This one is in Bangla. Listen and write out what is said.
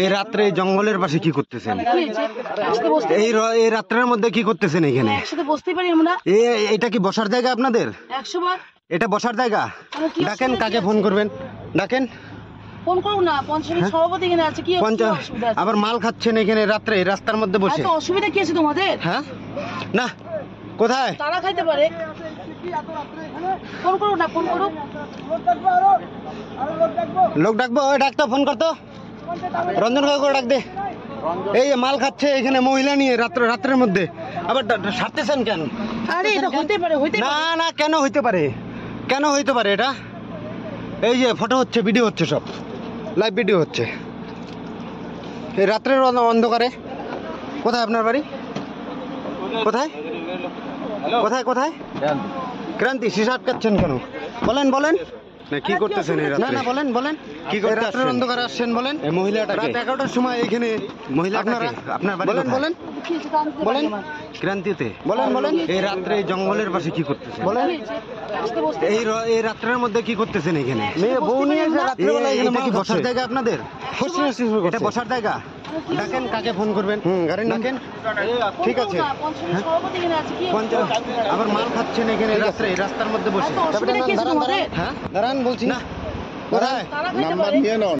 এই রাত্রে জঙ্গলের পাশে কি করতেছেন? এই রাত্রের মধ্যে কি করতেছেন এখানে? একসাথে বসতে পারি আমরা? এটা কি বসার জায়গা আপনাদের? 100 বার। এটা বসার জায়গা? ডাকেন, কাকে ফোন করবেন? ডাকেন। ফোন করুন না, পঞ্চায়েত সভাপতি এখানে আছে। কি অসুবিধা আছে? আবার মাল খাচ্ছেন এখানে রাত্রে রাস্তার মধ্যে বসে? এত অসুবিধা কি আছে তোমাদের? হ্যাঁ না, কোথায় তারা খাইতে পারে? ফোন করুন না, ফোন করুন। লোক ডাকবো? ওই ডাকতো, ফোন করতো। রঞ্জন কাকু ডাক দে। এই মাল খাচ্ছে এখানে মহিলা নিয়ে রাত্রের মধ্যে, আবার সারতেছেন কেন? আরে এটা হইতে পারে, হইতে না না, কেন হইতে পারে? কেন হইতে পারে এটা? এই যে ফটো হচ্ছে, ভিডিও হচ্ছে, সব লাইভ ভিডিও হচ্ছে এই রাত্রের অন্ধকারে। কোথায় আপনার বাড়ি? কোথায় কোথায় কোথায়? ক্রান্তি, শিশা আটকাচ্ছেন কেন? বলেন বলেন না, কি করতেছেন এই রাত্রে? না বলেন বলেন, কি করতে রাত্রের অন্ধকারে আসছেন বলেন? এই মহিলাটা রাত 11টার সময় এখানে মহিলা আপনার বাড়ি? বলেন বলেন বলেন। ক্রান্তিতে বলেন বলেন। এই রাত্রে জঙ্গলের পাশে কি করতেছেন বলেন? এই রাত্রের মধ্যে কি করতেছেন এখানে? মেয়ে বউ নিয়ে রাত্রেবেলা এখানে কি বসার জায়গা আপনাদের? এটা বসার জায়গা? ডাকেন, কাকে ফোন করবেন? গাড়ির ডাকেন। ঠিক আছে, আবার মাল খাচ্ছেন এখানে রাস্তার মধ্যে বসে? হ্যাঁ দাঁড়ান বলছি না। কোথায়? নাম্বার নিয়ে নাও।